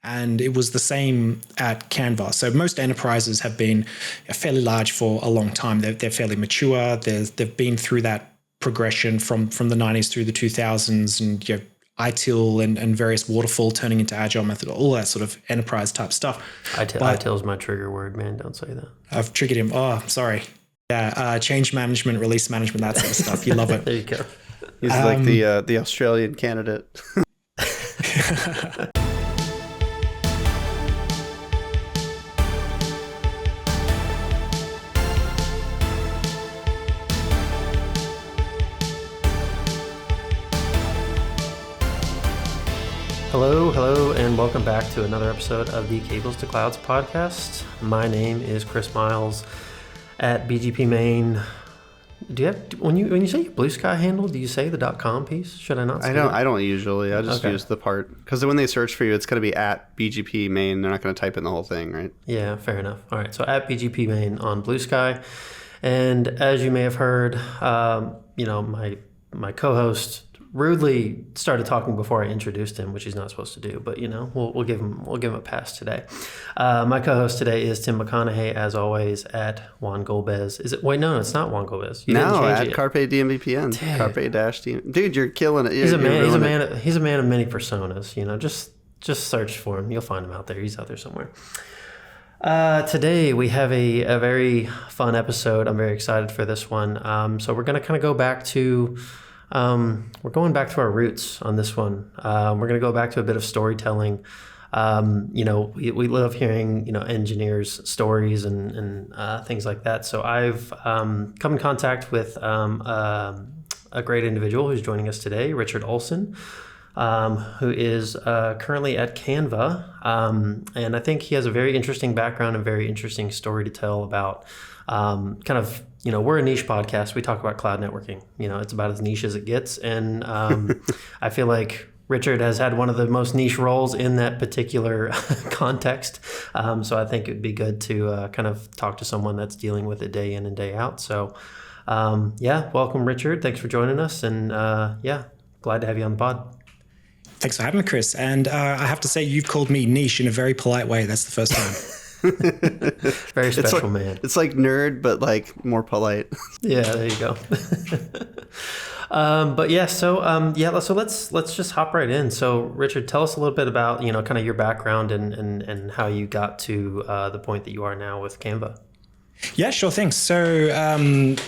And it was the same at Canva. So most enterprises have been fairly large for a long time. They're fairly mature. They've been through that progression from the 90s through the 2000s, and ITIL and various waterfall turning into agile method, all that sort of enterprise type stuff. ITIL is my trigger word, man. Don't say that. I've triggered him. Oh, sorry. Yeah, change management, release management, that sort of stuff. You love it. There you go. He's like the Australian candidate. Hello, and welcome back to another episode of the Cables to Clouds podcast. My name is Chris Miles at BGP Main. Do you have when you say your Blue Sky handle? Do you say the .com piece? Should I not? Say I don't usually. I just use the part because when they search for you, it's going to be at BGP Main. They're not going to type in the whole thing, right? Yeah, fair enough. All right, so at BGP Main on Blue Sky, and as you may have heard, my co-host rudely started talking before I introduced him, which he's not supposed to do, but we'll give him a pass today. My co-host today is Tim McConaughey, as always, at Juan Golbez. Is it? Wait, no, it's not Juan Golbez. No, at Carpe DMVPN. Carpe-DM. Dude, you're killing it. He's a man of many personas. Just search for him. You'll find him out there. He's out there somewhere. Today we have a very fun episode. I'm very excited for this one. So we're going to kind of go back to we're going back to our roots on this one. We're going to go back to a bit of storytelling. We love hearing, engineers' stories and things like that. So I've come in contact with a great individual who's joining us today, Richard Olson, who is currently at Canva. And I think he has a very interesting background and very interesting story to tell about we're a niche podcast. We talk about cloud networking. It's about as niche as it gets. And I feel like Richard has had one of the most niche roles in that particular context. So I think it'd be good to kind of talk to someone that's dealing with it day in and day out. So welcome, Richard. Thanks for joining us. And glad to have you on the pod. Thanks for having me, Chris. And I have to say, you've called me niche in a very polite way. That's the first time. Very special, man. It's like nerd, but like more polite. Yeah, there you go. So let's just hop right in. So Richard, tell us a little bit about, kind of your background and how you got to the point that you are now with Canva. Yeah, sure thing. So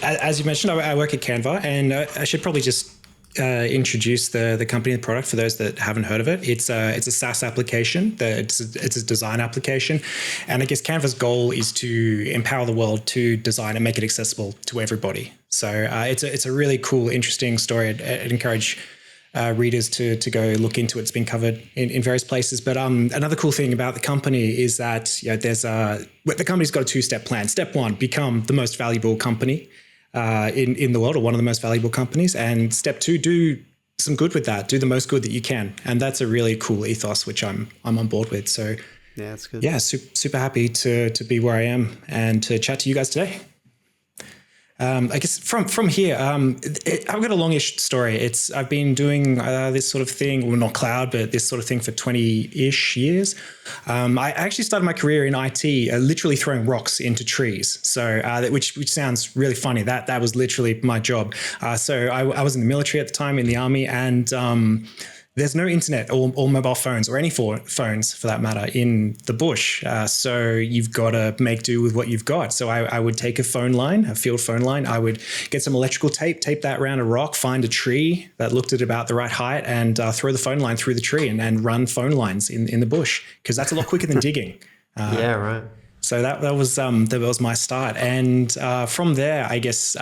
as you mentioned, I work at Canva, and I should probably just introduce the company and the product for those that haven't heard of it. It's a SaaS application. It's a design application, and I guess Canva's goal is to empower the world to design and make it accessible to everybody. So it's a really cool, interesting story. I'd encourage readers to go look into it. It's been covered in various places. But another cool thing about the company is that the company's got a two-step plan. Step one: become the most valuable company in the world, or one of the most valuable companies. And step two, do some good with that. Do the most good that you can. And that's a really cool ethos, which I'm on board with. So yeah, that's good. Yeah, super happy to be where I am and to chat to you guys today. I guess from here, I've got a longish story. I've been doing this sort of thing, well, not cloud, but this sort of thing for 20-ish years. I actually started my career in IT, literally throwing rocks into trees. So which sounds really funny. That was literally my job. So I was in the military at the time, in the army, and there's no internet or mobile phones or any phones for that matter in the bush. So you've got to make do with what you've got. So I would take a field phone line. I would get some electrical tape that around a rock, find a tree that looked at about the right height, and throw the phone line through the tree and run phone lines in the bush, because that's a lot quicker than digging. Yeah, right. So that was my start. And from there, I guess,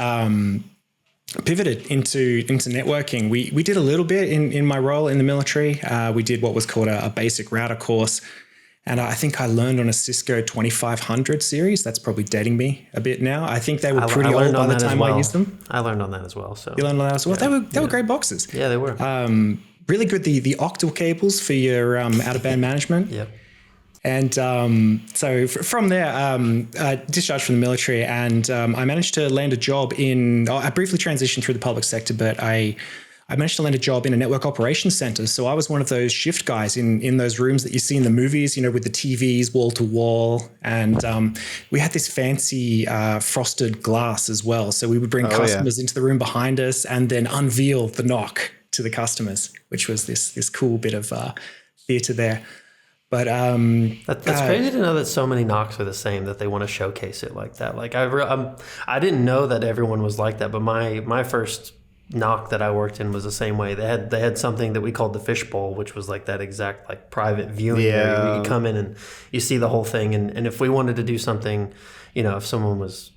pivoted into networking. We did a little bit in my role in the military. We did what was called a basic router course. And I think I learned on a Cisco 2500 series. That's probably dating me a bit now. I think they were pretty old by the time I used them. I learned on that as well. So you learned on that as well? Yeah, they were great boxes. Yeah, they were. Really good. The octal cables for your out-of-band management. Yep. And so from there, I discharged from the military, and I managed to land a job I briefly transitioned through the public sector, but I I managed to land a job in a network operations center. So I was one of those shift guys in those rooms that you see in the movies, with the TVs wall to wall. And we had this fancy frosted glass as well. So we would bring customers into the room behind us and then unveil the knock to the customers, which was this cool bit of theater there. But that's crazy to know that so many knocks are the same, that they want to showcase it like that. Like I didn't know that everyone was like that, but my first knock that I worked in was the same way. They had something that we called the fishbowl, which was like that exact like private viewing area where you come in and you see the whole thing. And if we wanted to do something, if someone was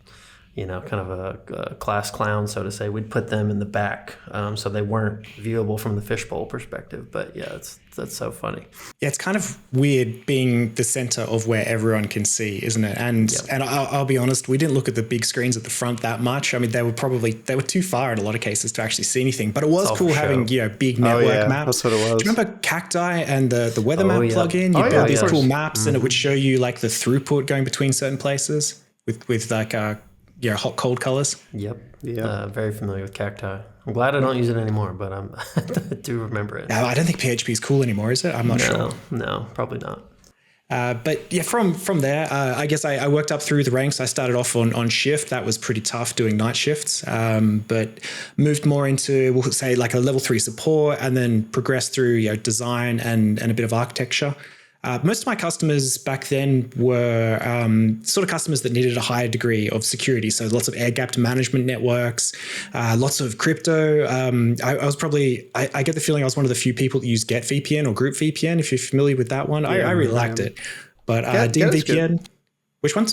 kind of a class clown, so to say, we'd put them in the back so they weren't viewable from the fishbowl perspective. But yeah, that's so funny. Yeah, it's kind of weird being the center of where everyone can see, isn't it? And I'll be honest, we didn't look at the big screens at the front that much. I mean, they were too far in a lot of cases to actually see anything. But it was cool having big network maps. That's what it was. Do you remember Cacti and the weather map plugin? You build these cool maps, and it would show you like the throughput going between certain places with like hot cold colors. Yep. Very familiar with Cacti. I'm glad I don't use it anymore, but I do remember it. No, I don't think PHP is cool anymore, is it? I'm not sure. No, probably not. But yeah, from there, I guess I worked up through the ranks. I started off on shift. That was pretty tough doing night shifts, but moved more into, we'll say, like a level 3 support, and then progressed through design and a bit of architecture. Most of my customers back then were sort of customers that needed a higher degree of security. So lots of air-gapped management networks, lots of crypto. I was probably, I get the feeling I was one of the few people that use Get VPN or Group VPN, if you're familiar with that one. I really liked it. But DMVPN, which one,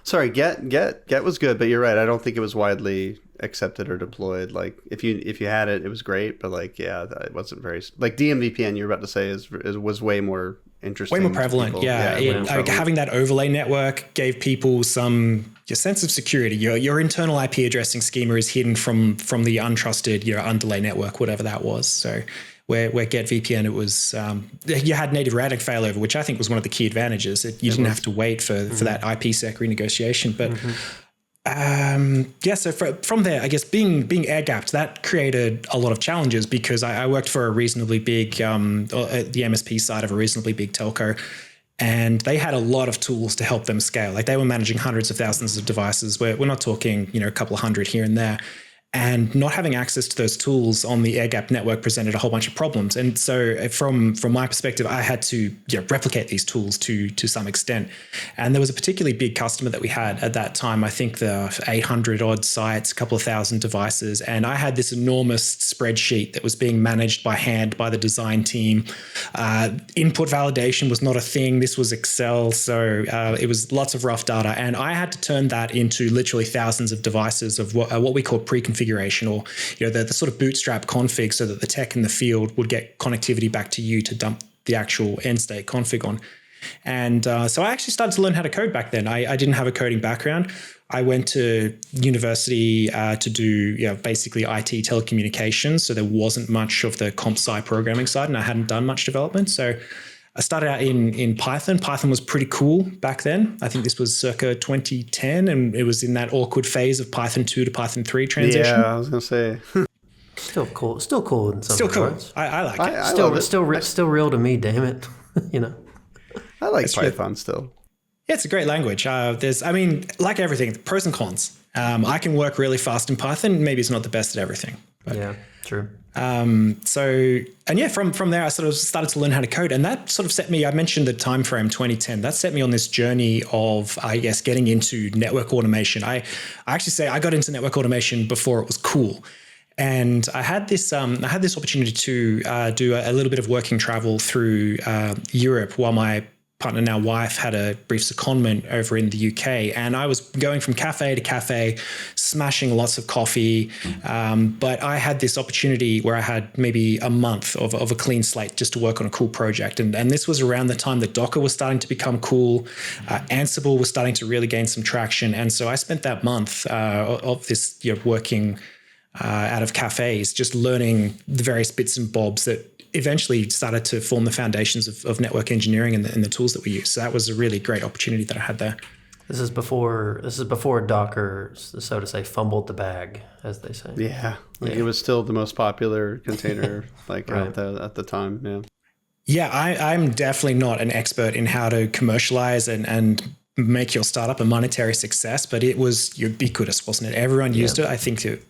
Sorry, Get was good, but you're right. I don't think it was widely accepted or deployed. Like if you had it, it was great, but it wasn't very like DMVPN. You're about to say was way more interesting, way more prevalent. Having that overlay network gave people your sense of security. Your internal IP addressing schema is hidden from the untrusted underlay network, whatever that was. So where Get VPN, it was you had native routing failover, which I think was one of the key advantages. You didn't have to wait for that IPsec renegotiation, but. So from there, I guess being air-gapped, that created a lot of challenges because I worked for a reasonably big, the MSP side of a reasonably big telco, and they had a lot of tools to help them scale. Like they were managing hundreds of thousands of devices. We're not talking, a couple of hundred here and there. And not having access to those tools on the air-gapped network presented a whole bunch of problems. And so from my perspective, I had to replicate these tools to some extent. And there was a particularly big customer that we had at that time. I think the 800 odd sites, a couple of thousand devices. And I had this enormous spreadsheet that was being managed by hand by the design team. Input validation was not a thing. This was Excel. So it was lots of rough data. And I had to turn that into literally thousands of devices of what we call pre-configuration, or the sort of bootstrap config, so that the tech in the field would get connectivity back to you to dump the actual end state config on. And so I actually started to learn how to code back then. I didn't have a coding background. I went to university to do basically IT telecommunications, so there wasn't much of the comp sci programming side, and I hadn't done much development. So I started out in Python. Python was pretty cool back then. I think this was circa 2010, and it was in that awkward phase of Python 2 to Python 3 transition. Yeah, I was going to say. Still cool in some regards. I like it. Still real to me, damn it. I like Python still. Yeah, it's a great language. Like everything, pros and cons. I can work really fast in Python. Maybe it's not the best at everything. But, yeah, true. From there, I sort of started to learn how to code, and that sort of set me. I mentioned the time frame 2010. That set me on this journey of, I guess, getting into network automation. I actually say I got into network automation before it was cool, and I had this opportunity to do a little bit of working travel through Europe while my partner, now wife, had a brief secondment over in the UK, and I was going from cafe to cafe, smashing lots of coffee. But I had this opportunity where I had maybe a month of a clean slate just to work on a cool project. And this was around the time that Docker was starting to become cool. Ansible was starting to really gain some traction. And so I spent that month of this working out of cafes, just learning the various bits and bobs that eventually started to form the foundations of network engineering and the tools that we use. So that was a really great opportunity that I had there. This is before Docker, so to say, fumbled the bag, as they say. Yeah, it was still the most popular container Right. out there at the time. Yeah. Yeah, I'm definitely not an expert in how to commercialize and make your startup a monetary success, but it was ubiquitous, wasn't it? Everyone used it. I think it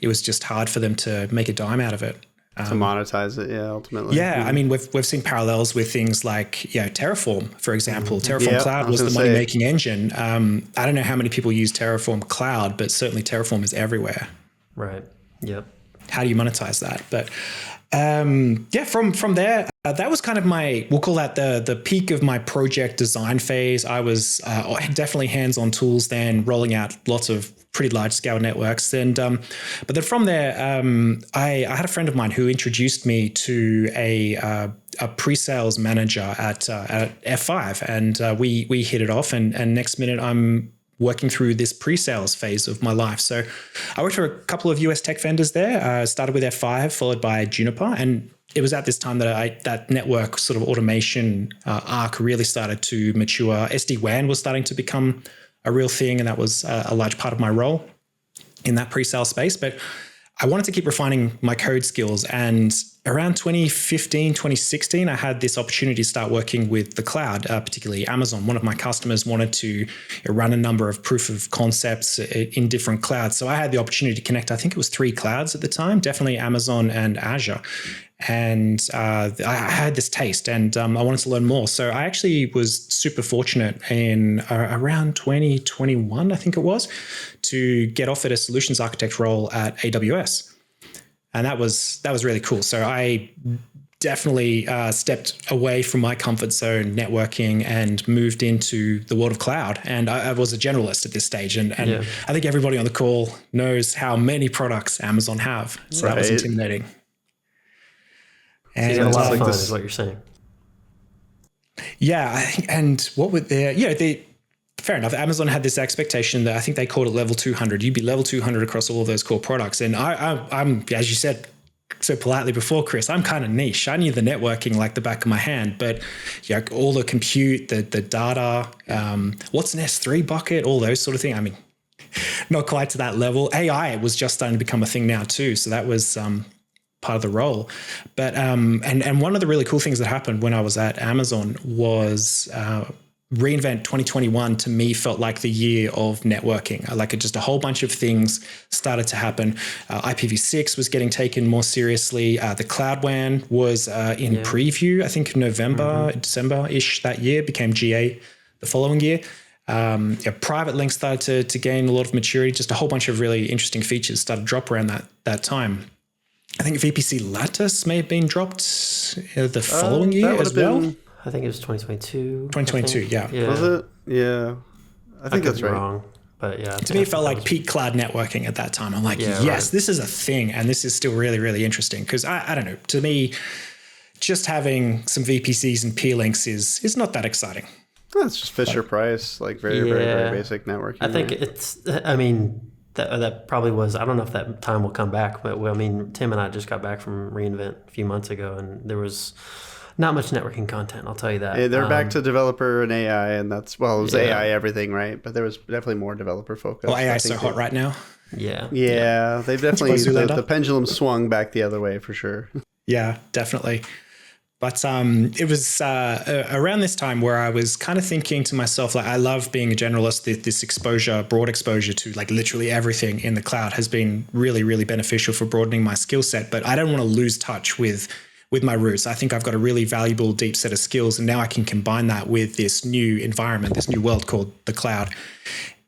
was just hard for them to make a dime out of it. To monetize it, ultimately. Yeah, I mean, we've seen parallels with things like Terraform, for example. Terraform Cloud was the money-making engine. I don't know how many people use Terraform Cloud, but certainly Terraform is everywhere. Right. Yep. How do you monetize that? But from there, that was kind of we'll call that the peak of my project design phase. I was definitely hands-on tools then, rolling out lots of pretty large-scale networks. And but then from there, I had a friend of mine who introduced me to a pre-sales manager at F5, and we hit it off. And next minute, I'm working through this pre-sales phase of my life. So I worked for a couple of US tech vendors there. Started with F5, followed by Juniper, and it was at this time that that network sort of automation arc really started to mature. SD-WAN was starting to become a real thing, and that was a large part of my role in that pre-sale space. But I wanted to keep refining my code skills, and around 2015, 2016, I had this opportunity to start working with the cloud, particularly Amazon. One of my customers wanted to run a number of proof of concepts in different clouds. So I had the opportunity to connect, I think it was 3 clouds at the time, definitely Amazon and Azure. And I had this taste, and I wanted to learn more. So I actually was super fortunate in around 2021, I think it was, to get offered a solutions architect role at AWS. And that was really cool. So I definitely stepped away from my comfort zone networking and moved into the world of cloud. And I was a generalist at this stage. And I think everybody on the call knows how many products Amazon have. So that was intimidating. And so you got a lot of fun is what you're saying. Yeah. And what would fair enough. Amazon had this expectation that I think they called it level 200. You'd be level 200 across all of those core products. And I'm, as you said so politely before, Chris, I'm kind of niche. I knew the networking like the back of my hand, but all the compute, the data, what's an S3 bucket, all those sort of things. I mean, not quite to that level. AI was just starting to become a thing now too. So that was part of the role. But and one of the really cool things that happened when I was at Amazon was reInvent 2021 to me felt like the year of networking. Like just a whole bunch of things started to happen. IPv6 was getting taken more seriously. The Cloud WAN was in preview, I think November, December-ish that year, became GA the following year. Private links started to gain a lot of maturity. Just a whole bunch of really interesting features started to drop around that time. I think VPC Lattice may have been dropped the following year as well. I think it was 2022. 2022, yeah. Was it? Yeah. I think that's right. Wrong, but yeah. To me, it felt like peak cloud networking at that time. I'm like, this is a thing, and this is still really, really interesting. Because I don't know, to me, just having some VPCs and P-links is not that exciting. That's just Fisher Price, like very, very basic networking. I think that probably was, I don't know if that time will come back, but I mean, Tim and I just got back from reInvent a few months ago, and there was not much networking content, I'll tell you that. Yeah, they're back to developer and AI, and it was AI everything, right? But there was definitely more developer focus. Well, AI is so hot right now. Yeah, they've definitely, the pendulum swung back the other way for sure. Yeah, definitely. But it was around this time where I was kind of thinking to myself, like, I love being a generalist. This exposure, broad exposure to like literally everything in the cloud has been really, really beneficial for broadening my skill set. But I don't want to lose touch with my roots. I think I've got a really valuable, deep set of skills, and now I can combine that with this new environment, this new world called the cloud.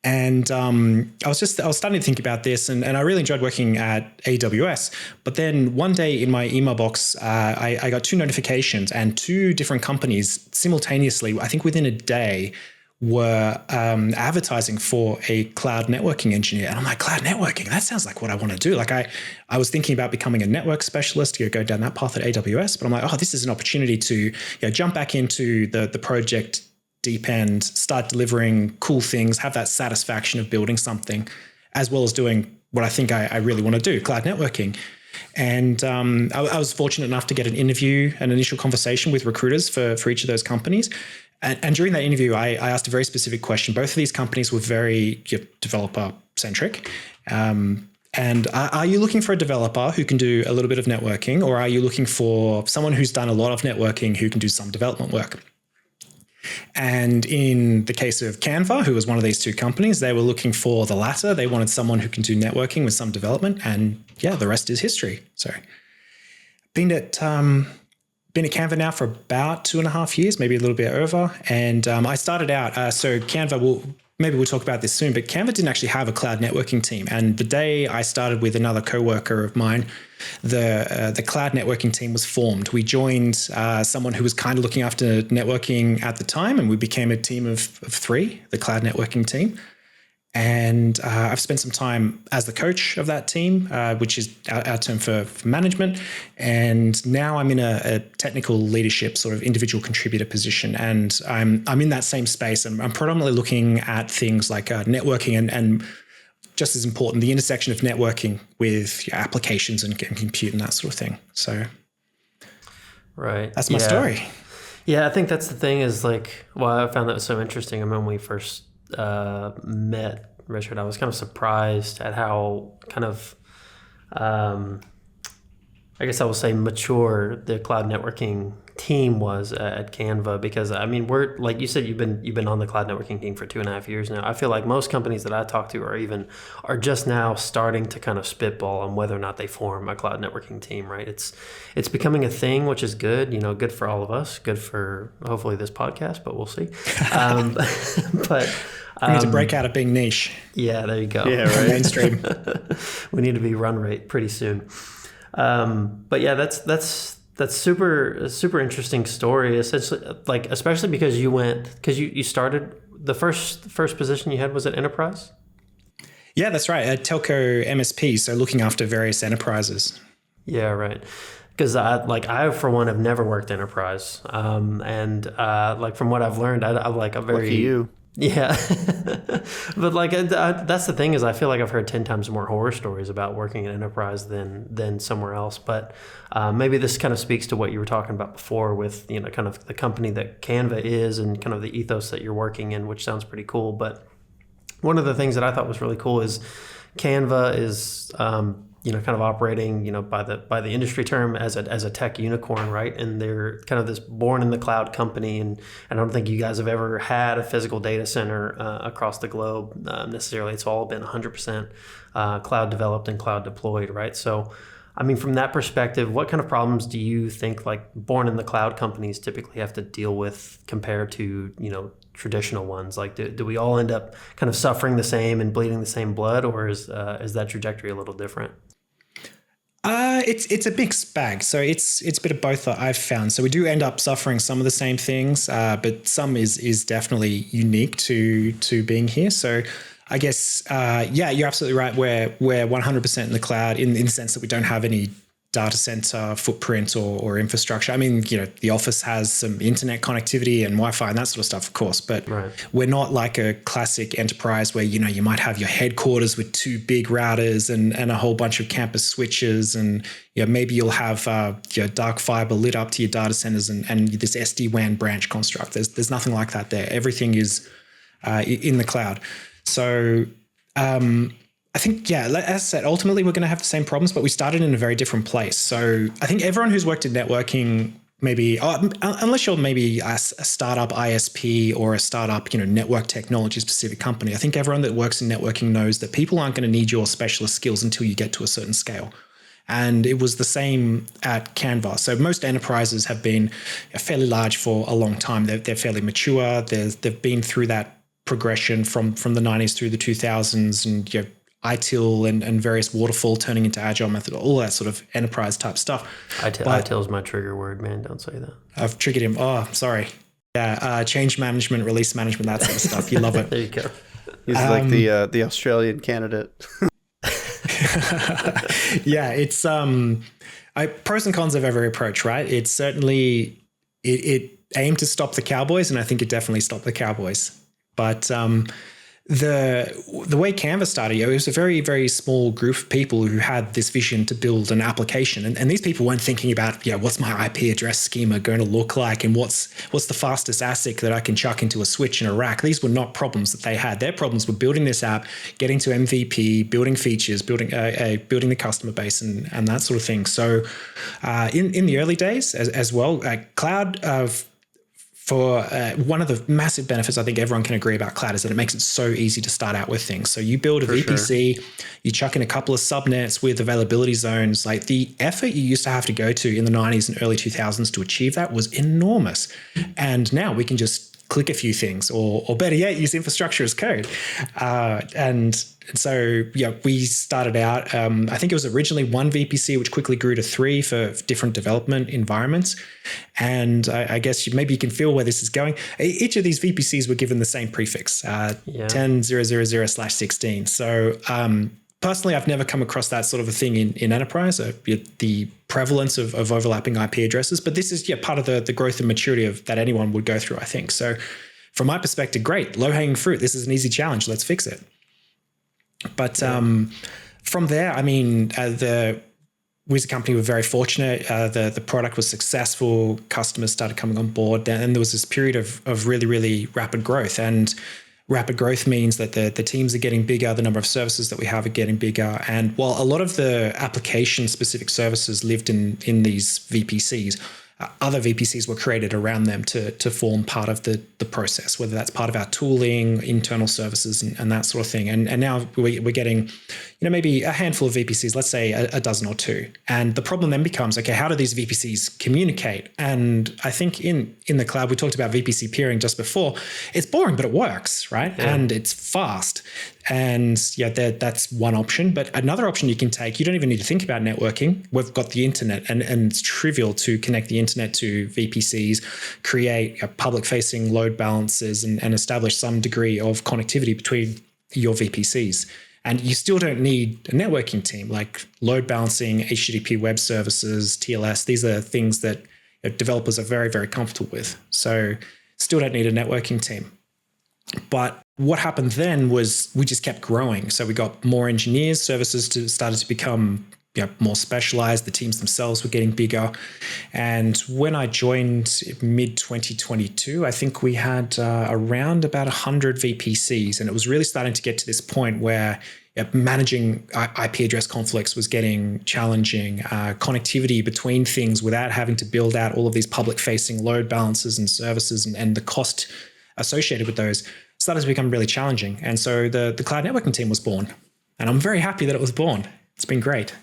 And I was starting to think about this, and I really enjoyed working at AWS. But then one day in my email box, I got 2 notifications, and 2 different companies simultaneously, I think within a day, were advertising for a cloud networking engineer. And I'm like, cloud networking, that sounds like what I want to do. Like I was thinking about becoming a network specialist, go down that path at AWS, but I'm like, this is an opportunity to jump back into the project deep end, start delivering cool things, have that satisfaction of building something, as well as doing what I think I really want to do, cloud networking. And I was fortunate enough to get an initial conversation with recruiters for each of those companies. And during that interview, I asked a very specific question. Both of these companies were very developer centric. And are you looking for a developer who can do a little bit of networking, or are you looking for someone who's done a lot of networking who can do some development work? And in the case of Canva, who was one of these two companies, they were looking for the latter. They wanted someone who can do networking with some development. And yeah, the rest is history. So been at Canva now for about 2.5 years, maybe a little bit over. And I started out, so Canva, maybe we'll talk about this soon, but Canva didn't actually have a cloud networking team. And the day I started with another coworker of mine, the cloud networking team was formed. We joined someone who was kind of looking after networking at the time, and we became a team of 3, the cloud networking team. And I've spent some time as the coach of that team, which is our term for management. And now I'm in a technical leadership sort of individual contributor position. And I'm in that same space. And I'm predominantly looking at things like networking and just as important, the intersection of networking with applications and compute and that sort of thing. So right, that's my story. Yeah, I think that's the thing is like, well, I found that was so interesting. I mean, when we first met Richard, I was kind of surprised at how kind of, I guess I will say mature the cloud networking team was at Canva, because I mean, we're like you said, you've been on the cloud networking team for 2.5 years now. I feel like most companies that I talk to are just now starting to kind of spitball on whether or not they form a cloud networking team, right? It's becoming a thing, which is good, good for all of us, good for hopefully this podcast, but we'll see. But we need to break out of being niche. Yeah, there you go. Yeah, right. Mainstream. We need to be run rate pretty soon. But yeah, that's super interesting story. Essentially, like especially because you started the first position you had was at enterprise. Yeah, that's right. A telco MSP, so looking after various enterprises. Yeah, right. Because I for one have never worked enterprise, and like from what I've learned, I'm like a very Lucky you. Yeah. But like that's the thing is I feel like I've heard 10 times more horror stories about working in enterprise than somewhere else. But maybe this kind of speaks to what you were talking about before with, kind of the company that Canva is and kind of the ethos that you're working in, which sounds pretty cool. But one of the things that I thought was really cool is Canva is kind of operating, by the industry term as a tech unicorn, right? And they're kind of this born in the cloud company. And I don't think you guys have ever had a physical data center across the globe necessarily. It's all been 100% cloud developed and cloud deployed, right? So, I mean, from that perspective, what kind of problems do you think like born in the cloud companies typically have to deal with compared to, traditional ones? Like, do we all end up kind of suffering the same and bleeding the same blood, or is that trajectory a little different? It's a mixed bag. So it's a bit of both that I've found. So we do end up suffering some of the same things, but some is definitely unique to being here. So I guess, you're absolutely right. We're 100% in the cloud in the sense that we don't have any data center footprint or infrastructure. I mean, the office has some internet connectivity and Wi-Fi and that sort of stuff, of course, but We're not like a classic enterprise where, you might have your headquarters with 2 big routers and a whole bunch of campus switches. And, maybe you'll have your dark fiber lit up to your data centers and this SD-WAN branch construct. There's nothing like that there. Everything is in the cloud. So, I think, as I said, ultimately we're going to have the same problems, but we started in a very different place. So I think everyone who's worked in networking, maybe, unless you're maybe a startup ISP or a startup, network technology specific company, I think everyone that works in networking knows that people aren't going to need your specialist skills until you get to a certain scale. And it was the same at Canva. So most enterprises have been fairly large for a long time. They're fairly mature. They've been through that progression from the 90s through the 2000s and, ITIL and various waterfall turning into agile method, all that sort of enterprise type stuff. ITIL is my trigger word, man. Don't say that. I've triggered him. Oh, sorry. Yeah, change management, release management, that sort of stuff. You love it. There you go. He's like the Australian candidate. Yeah, it's pros and cons of every approach, right? It's certainly it aimed to stop the Cowboys, and I think it definitely stopped the Cowboys. But the way Canva started, it was a very, very small group of people who had this vision to build an application. And these people weren't thinking about, what's my IP address schema going to look like, and what's the fastest ASIC that I can chuck into a switch and a rack. These were not problems that they had. Their problems were building this app, getting to MVP, building features, building the customer base, and that sort of thing. So in the early days as well, cloud for one of the massive benefits I think everyone can agree about cloud is that it makes it so easy to start out with things. So you build a VPC, you chuck in a couple of subnets with availability zones. Like the effort you used to have to go to in the 90s and early 2000s to achieve that was enormous. And now we can just click a few things, or better yet, use infrastructure as code. And so, we started out, I think it was originally one VPC, which quickly grew to 3 for different development environments. And I guess maybe you can feel where this is going. Each of these VPCs were given the same prefix, 10.0.0.0/16. So personally, I've never come across that sort of a thing in enterprise, the prevalence of overlapping IP addresses. But this is part of the growth and maturity that anyone would go through, I think. So from my perspective, great, low-hanging fruit. This is an easy challenge. Let's fix it. But from there, I mean, we as a company were very fortunate. The product was successful. Customers started coming on board. And there was this period of really, really rapid growth. And rapid growth means that the teams are getting bigger, the number of services that we have are getting bigger. And while a lot of the application-specific services lived in these VPCs, other VPCs were created around them to form part of the process, whether that's part of our tooling, internal services, and that sort of thing. And now we're getting, maybe a handful of VPCs, let's say a dozen or two. And the problem then becomes, okay, how do these VPCs communicate? And I think in the cloud, we talked about VPC peering just before. It's boring, but it works, right? Yeah. And it's fast. And that's one option. But another option you can take, you don't even need to think about networking. We've got the internet, and it's trivial to connect the internet to VPCs, create public-facing load balancers, and establish some degree of connectivity between your VPCs. And you still don't need a networking team, like load balancing, HTTP web services, TLS. These are things that developers are very, very comfortable with. So still don't need a networking team. But what happened then was we just kept growing. So we got more engineers, services started to become more specialized. The teams themselves were getting bigger. And when I joined mid-2022, I think we had around about 100 VPCs. And it was really starting to get to this point where managing IP address conflicts was getting challenging. Connectivity between things without having to build out all of these public-facing load balancers and services and the cost associated with those started to become really challenging. And so the cloud networking team was born. And I'm very happy that it was born. It's been great.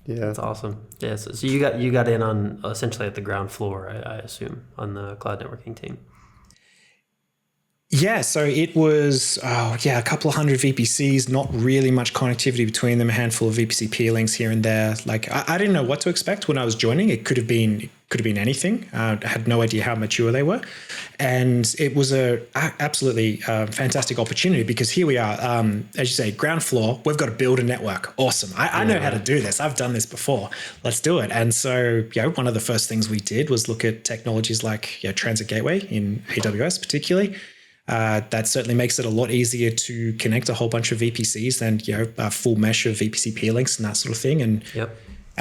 Yeah, that's awesome. Yeah, so you got in on essentially at the ground floor, I assume, on the cloud networking team. Yeah, so it was, a couple of hundred VPCs, not really much connectivity between them, a handful of VPC peer links here and there. Like I didn't know what to expect when I was joining. It could have been anything. I had no idea how mature they were. And it was absolutely fantastic opportunity because here we are, as you say, ground floor, we've got to build a network. Awesome. I know how to do this. I've done this before. Let's do it. And so, one of the first things we did was look at technologies like Transit Gateway in AWS particularly. That certainly makes it a lot easier to connect a whole bunch of VPCs than a full mesh of VPC peer links and that sort of thing. And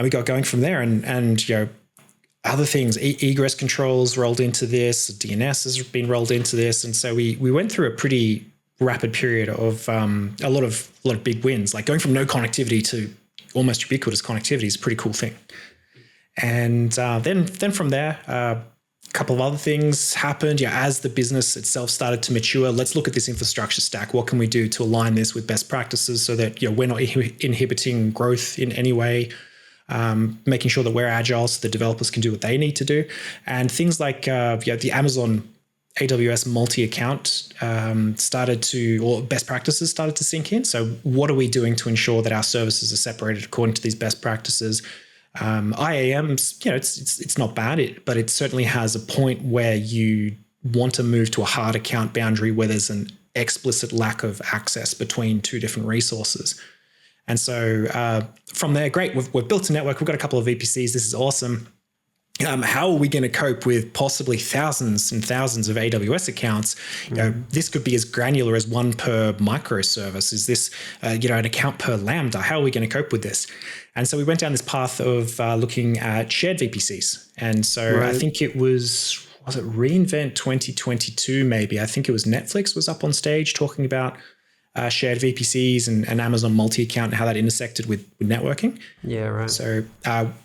we got going from there. And other things, egress controls rolled into this, DNS has been rolled into this, and so we went through a pretty rapid period of a lot of big wins. Like going from no connectivity to almost ubiquitous connectivity is a pretty cool thing. And then from there. Couple of other things happened. As the business itself started to mature, let's look at this infrastructure stack. What can we do to align this with best practices so that we're not inhibiting growth in any way? Making sure that we're agile so the developers can do what they need to do. And things like the Amazon AWS multi-account best practices started to sink in. So what are we doing to ensure that our services are separated according to these best practices? IAMs, it's not bad, but it certainly has a point where you want to move to a hard account boundary where there's an explicit lack of access between two different resources. And so from there, great, we've built a network. We've got a couple of VPCs. This is awesome. how are we going to cope with possibly thousands and thousands of AWS accounts? This could be as granular as one per microservice. Is this, an account per Lambda? How are we going to cope with this? And so we went down this path of looking at shared VPCs. And so I think it was it reInvent 2022 maybe? I think it was Netflix was up on stage talking about shared VPCs and Amazon multi-account and how that intersected with networking. Yeah, right. So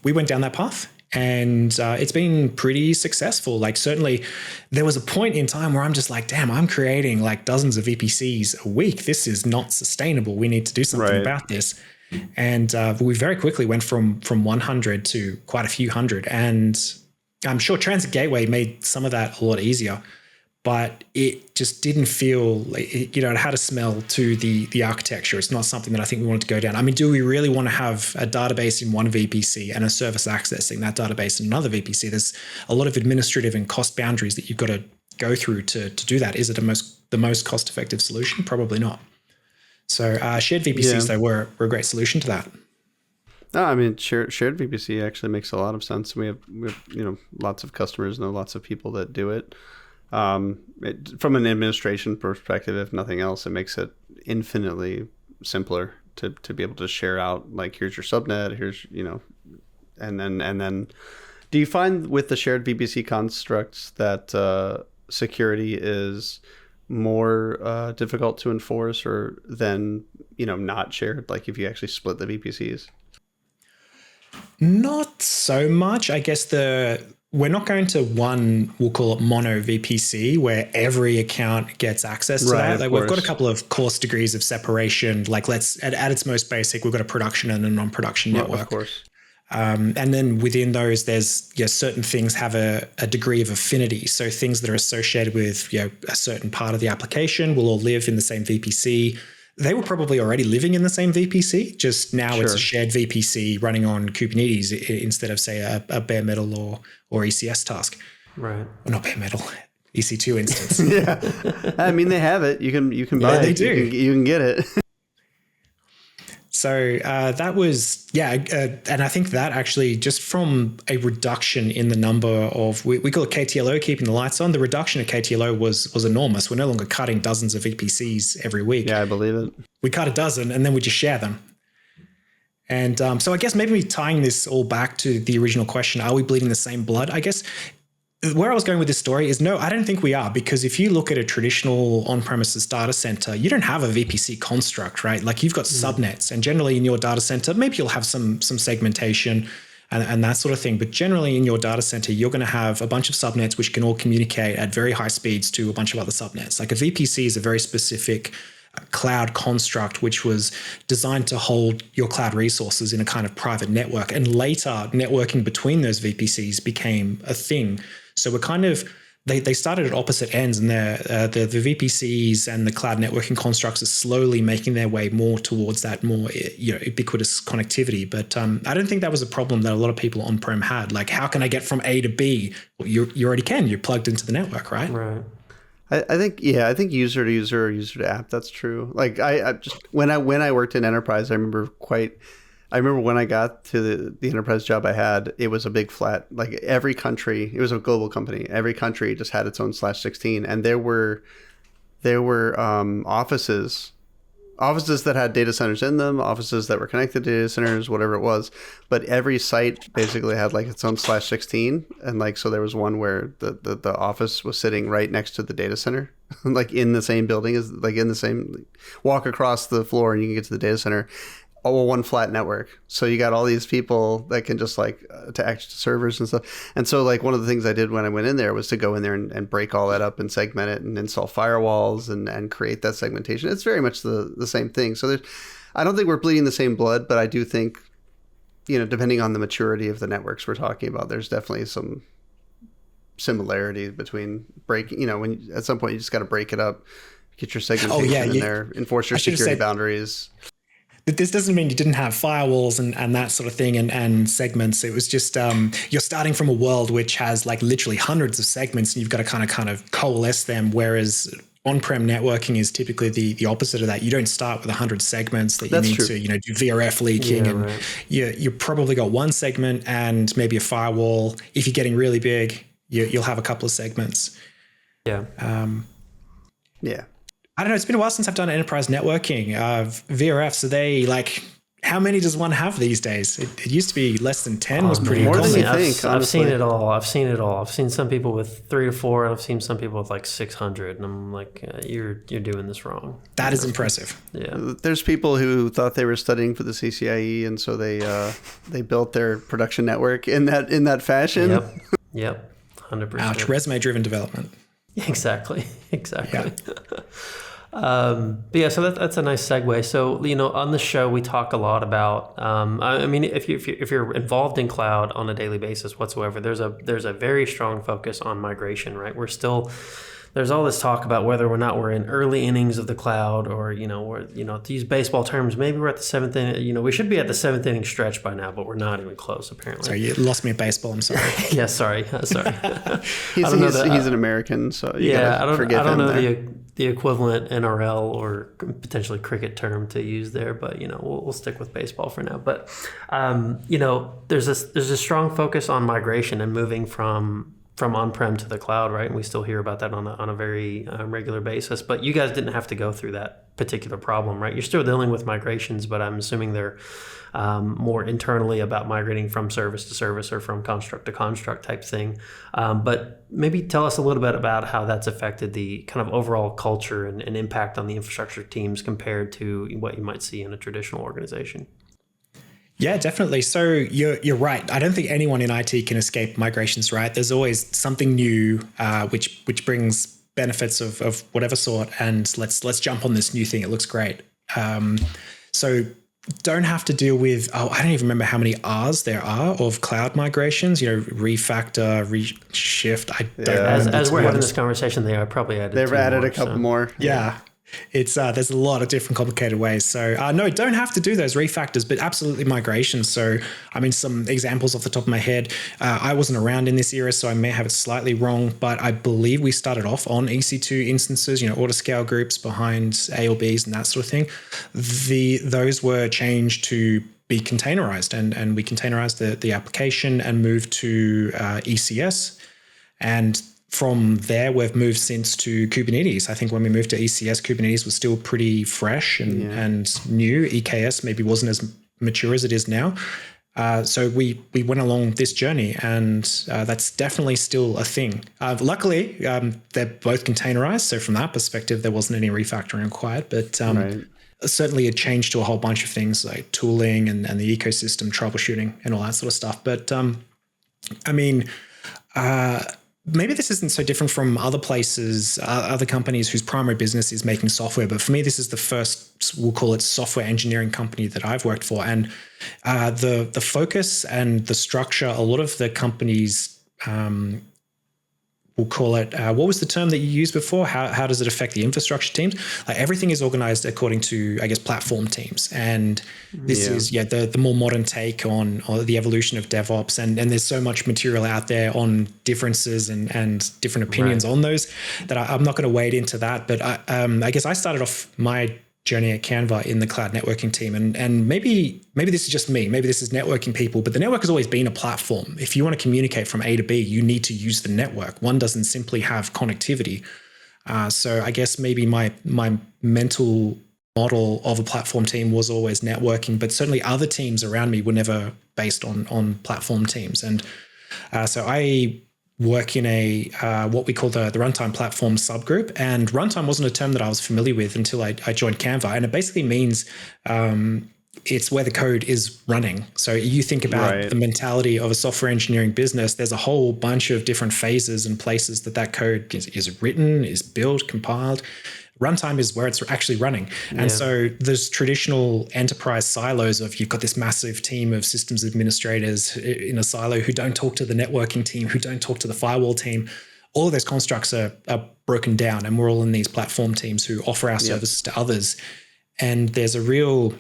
we went down that path. And it's been pretty successful. Like certainly there was a point in time where I'm just like, damn, I'm creating like dozens of VPCs a week. This is not sustainable. We need to do something about this. And we very quickly went from 100 to quite a few hundred. And I'm sure Transit Gateway made some of that a lot easier, but it just didn't feel like, it had a smell to the architecture. It's not something that I think we wanted to go down. I mean, do we really want to have a database in one VPC and a service accessing that database in another VPC? There's a lot of administrative and cost boundaries that you've got to go through to do that. Is it the most cost-effective solution? Probably not. So shared VPCs, though, were a great solution to that. No, I mean, shared VPC actually makes a lot of sense. We have lots of customers, know lots of people that do it. From an administration perspective, if nothing else, it makes it infinitely simpler to be able to share out, like, here's your subnet, here's, and then do you find with the shared VPC constructs that security is more difficult to enforce or than, not shared, like if you actually split the VPCs? Not so much. I guess we're not going to one, we'll call it mono VPC, where every account gets access to that. Like we've got a couple of course degrees of separation. Like at its most basic, we've got a production and a non-production network. Of course. And then within those, there's certain things have a degree of affinity. So things that are associated with a certain part of the application will all live in the same VPC. They were probably already living in the same VPC, just now it's a shared VPC running on Kubernetes instead of, say, a bare metal or ECS task. Right. Well, not bare metal, EC2 instance. Yeah. I mean, they have it. You can buy it. They do. You can get it. So that was, and I think that actually just from a reduction in the number of, we call it KTLO, keeping the lights on, the reduction of KTLO was enormous. We're no longer cutting dozens of VPCs every week. Yeah, I believe it. We cut a dozen and then we just share them. And so I guess maybe tying this all back to the original question, are we bleeding the same blood? I guess where I was going with this story is no, I don't think we are, because if you look at a traditional on-premises data center, you don't have a VPC construct, right? Like you've got subnets, and generally in your data center, maybe you'll have some segmentation and that sort of thing. But generally in your data center, you're going to have a bunch of subnets which can all communicate at very high speeds to a bunch of other subnets. Like a VPC is a very specific cloud construct which was designed to hold your cloud resources in a kind of private network. And later, networking between those VPCs became a thing. So we're kind of, they started at opposite ends, and the VPCs and the cloud networking constructs are slowly making their way more towards that more ubiquitous connectivity. But I don't think that was a problem that a lot of people on-prem had. Like, how can I get from A to B? Well, you already can. You're plugged into the network, right? Right. I think user to user or user to app, that's true. Like I just when I worked in enterprise, I remember when I got to the enterprise job I had, it was a big flat, like every country, it was a global company. Every country just had its own /16, and there were offices that had data centers in them, offices that were connected to data centers, whatever it was. But every site basically had like its own /16, and like so there was one where the office was sitting right next to the data center, like in the same building, as like in the same, walk across the floor and you can get to the data center. All one flat network. So you got all these people that can just like attach to servers and stuff. And so like one of the things I did when I went in there was to go in there and break all that up and segment it and install firewalls and create that segmentation. It's very much the same thing. So I don't think we're bleeding the same blood, but I do think, depending on the maturity of the networks we're talking about, there's definitely some similarity between breaking, when at some point you just got to break it up, get your segmentation in there, enforce your security boundaries. But this doesn't mean you didn't have firewalls and that sort of thing and segments. It was just you're starting from a world which has like literally hundreds of segments, and you've got to kind of coalesce them. Whereas on-prem networking is typically the opposite of that. You don't start with 100 segments that you That's need true. to, do VRF leaking, Yeah, and right. you probably got one segment and maybe a firewall. If you're getting really big, you'll have a couple of segments. Yeah. Yeah. I don't know. It's been a while since I've done enterprise networking. VRF. So how many does one have these days? It used to be less than 10 was pretty more than common. you think, I've seen honestly. it all. I've seen it all. I've seen some people with 3 to 4, and I've seen some people with like 600. And I'm like, you're doing this wrong. That is impressive. Yeah. There's people who thought they were studying for the CCIE, and so they built their production network in that fashion. Yep. 100%. Ouch. Resume-driven development. Exactly. But yeah, so that's a nice segue. So, on the show, we talk a lot about, I mean, if you're involved in cloud on a daily basis whatsoever, there's a very strong focus on migration, right? There's all this talk about whether or not we're in early innings of the cloud, or, to use baseball terms, maybe we're at the 7th inning, we should be at the 7th inning stretch by now, but we're not even close, apparently. Sorry, you lost me at baseball. I'm sorry. Yeah, sorry. He's an American, so you gotta forgive him. I don't know there. the equivalent NRL or potentially cricket term to use there, but we'll stick with baseball for now. But there's a strong focus on migration and moving from on-prem to the cloud, right? And we still hear about that on a very regular basis. But you guys didn't have to go through that particular problem, right? You're still dealing with migrations, but I'm assuming they're more internally about migrating from service to service or from construct to construct type thing. But maybe tell us a little bit about how that's affected the kind of overall culture and impact on the infrastructure teams compared to what you might see in a traditional organization. Yeah, definitely. So you're right. I don't think anyone in IT can escape migrations, right? There's always something new, which brings benefits of whatever sort. And let's jump on this new thing. It looks great. So don't have to deal with, I don't even remember how many R's there are of cloud migrations, refactor, reshift. I don't know. As we're having this conversation, they probably added They've added more, a couple more. Yeah. It's there's a lot of different complicated ways. So no, don't have to do those refactors, but absolutely migration. So I mean, some examples off the top of my head. I wasn't around in this era, so I may have it slightly wrong, but I believe we started off on EC2 instances, autoscale groups behind ALBs and that sort of thing. Those were changed to be containerized, and we containerized the application and moved to ECS. And from there, we've moved since to Kubernetes. I think when we moved to ECS, Kubernetes was still pretty fresh and new. EKS maybe wasn't as mature as it is now. So we went along this journey, and that's definitely still a thing. Luckily, they're both containerized. So from that perspective, there wasn't any refactoring required. But certainly it changed to a whole bunch of things like tooling and the ecosystem troubleshooting and all that sort of stuff. But I mean, maybe this isn't so different from other places, other companies whose primary business is making software. But for me, this is the first, we'll call it software engineering company that I've worked for. And the focus and the structure, a lot of the companies, we'll call it, what was the term that you used before? How does it affect the infrastructure teams? Like everything is organized according to, I guess, platform teams. And this is the more modern take on the evolution of DevOps. And there's so much material out there on differences and different opinions on those that I'm not going to wade into that. But I guess I started off my journey at Canva in the cloud networking team. And maybe this is just me, maybe this is networking people, but the network has always been a platform. If you want to communicate from A to B, you need to use the network. One doesn't simply have connectivity. So I guess maybe my mental model of a platform team was always networking, but certainly other teams around me were never based on platform teams. And so I work in a what we call the runtime platform subgroup. And runtime wasn't a term that I was familiar with until I joined Canva. And it basically means it's where the code is running. So you think about the mentality of a software engineering business, there's a whole bunch of different phases and places that code is written, is built, compiled. Runtime is where it's actually running. And so there's traditional enterprise silos of you've got this massive team of systems administrators in a silo who don't talk to the networking team, who don't talk to the firewall team. All of those constructs are broken down, and we're all in these platform teams who offer our services to others. And there's a real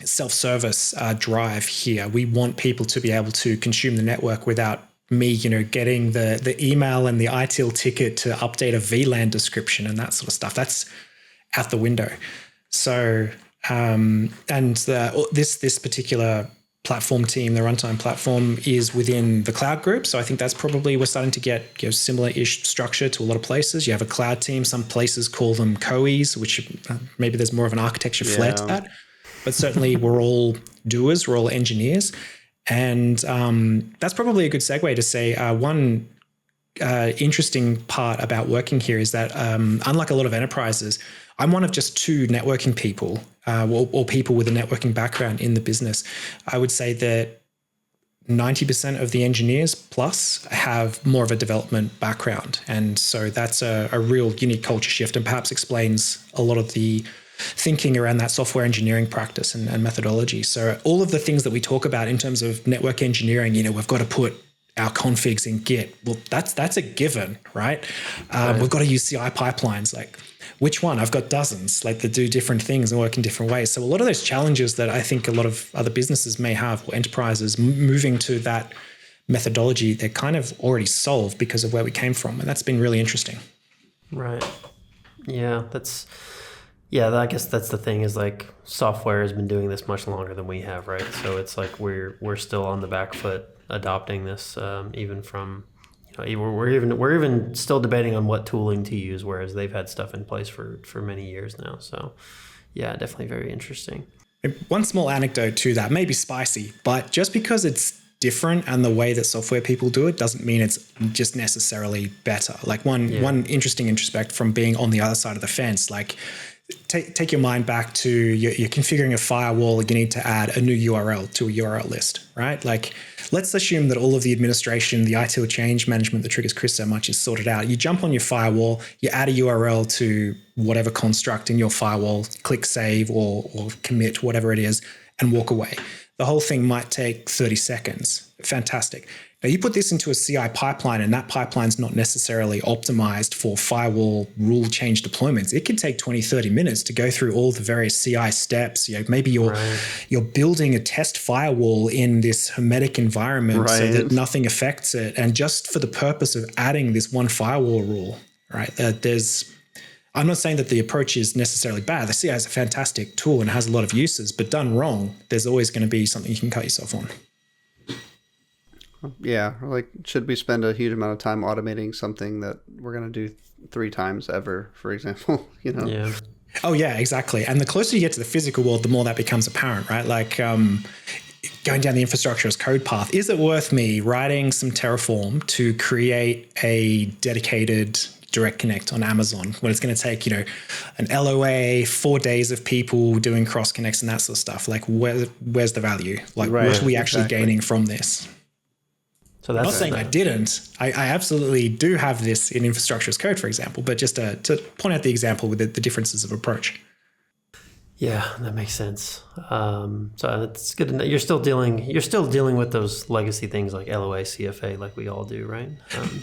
self-service drive here. We want people to be able to consume the network without me, getting the email and the ITIL ticket to update a VLAN description and that sort of stuff. That's out the window. So, this particular platform team, the runtime platform, is within the cloud group. So I think that's probably, we're starting to get similar-ish structure to a lot of places. You have a cloud team. Some places call them COEs, which maybe there's more of an architecture flair to that. But certainly we're all doers, we're all engineers. And that's probably a good segue to say one interesting part about working here is that unlike a lot of enterprises, I'm one of just 2 networking people or people with a networking background in the business. I would say that 90% of the engineers plus have more of a development background. And so that's a real unique culture shift and perhaps explains a lot of the thinking around that software engineering practice and methodology. So all of the things that we talk about in terms of network engineering, we've got to put our configs in Git. Well, that's a given, right? We've got to use CI pipelines. Like, which one? I've got dozens, like, that do different things and work in different ways. So a lot of those challenges that I think a lot of other businesses may have, or enterprises moving to that methodology, they're kind of already solved because of where we came from. And that's been really interesting. Right. Yeah, I guess that's the thing, is like software has been doing this much longer than we have, right? So it's like we're still on the back foot adopting this, even from, we're even still debating on what tooling to use, whereas they've had stuff in place for many years now. So yeah, definitely very interesting. One small anecdote to that, maybe spicy, but just because it's different and the way that software people do it doesn't mean it's just necessarily better. Like one interesting introspect from being on the other side of the fence, like, take your mind back to you're configuring a firewall. You need to add a new URL to a URL list, right? Like, let's assume that all of the administration, the ITIL change management that triggers Chris so much is sorted out. You jump on your firewall, you add a URL to whatever construct in your firewall, click save or commit, whatever it is, and walk away. The whole thing might take 30 seconds. Fantastic. Now you put this into a CI pipeline, and that pipeline's not necessarily optimized for firewall rule change deployments. It could take 20, 30 minutes to go through all the various CI steps. Maybe you're building a test firewall in this hermetic environment so that nothing affects it. And just for the purpose of adding this one firewall rule, right? I'm not saying that the approach is necessarily bad. The CI is a fantastic tool and has a lot of uses, but done wrong, there's always going to be something you can cut yourself on. Yeah, like, should we spend a huge amount of time automating something that we're going to do 3 times ever, for example? Yeah. Oh, yeah, exactly. And the closer you get to the physical world, the more that becomes apparent, right? Like, going down the infrastructure as code path, is it worth me writing some Terraform to create a dedicated direct connect on Amazon when it's going to take, an LOA, 4 days of people doing cross connects and that sort of stuff? Like, where's the value? Like, what are we actually gaining from this? So I'm not saying I didn't. I absolutely do have this in infrastructure as code, for example, but just to point out the example with the differences of approach. Yeah, that makes sense. So it's good to know you're still dealing with those legacy things like LOA, CFA, like we all do, right?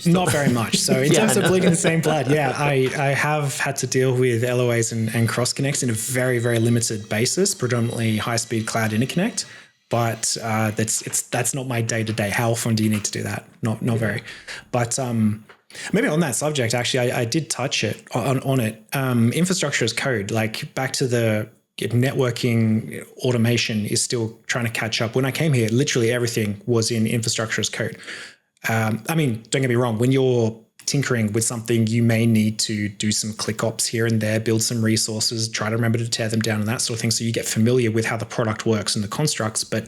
Not very much. So in terms of bleeding the same blood, I have had to deal with LOAs and cross connects in a very, very limited basis, predominantly high-speed cloud interconnect. But that's not my day-to-day. How often do you need to do that? Not very. But maybe on that subject, actually, I did touch it on it. Infrastructure as code, like, back to the networking automation is still trying to catch up. When I came here, literally everything was in infrastructure as code. Don't get me wrong. When you're tinkering with something, you may need to do some click ops here and there, build some resources, try to remember to tear them down and that sort of thing. So you get familiar with how the product works and the constructs. But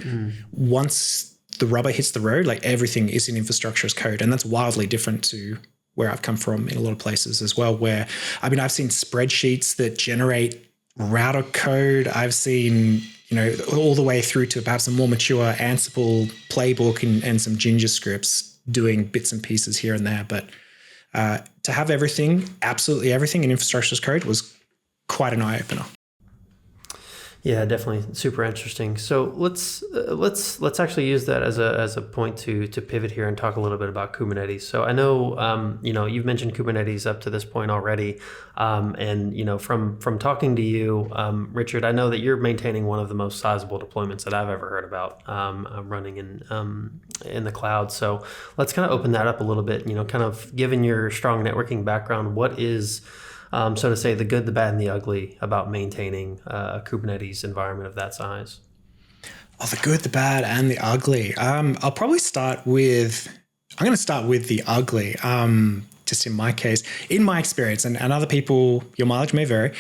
once the rubber hits the road, like, everything is in infrastructure as code. And that's wildly different to where I've come from in a lot of places as well, where, I've seen spreadsheets that generate router code. I've seen, all the way through to perhaps a more mature Ansible playbook and some Ginger scripts doing bits and pieces here and there. But to have everything, absolutely everything in infrastructure as code was quite an eye-opener. Yeah, definitely super interesting. So let's actually use that as a point to pivot here and talk a little bit about Kubernetes. So I know you've mentioned Kubernetes up to this point already, and from talking to you, Richard, I know that you're maintaining one of the most sizable deployments that I've ever heard about running in the cloud. So let's kind of open that up a little bit. Kind of given your strong networking background, what is so to say, the good, the bad, and the ugly about maintaining a Kubernetes environment of that size? Oh, the good, the bad, and the ugly. I'll probably start with, I'm going to start with the ugly. Just in my case, in my experience, and other people, your mileage may vary,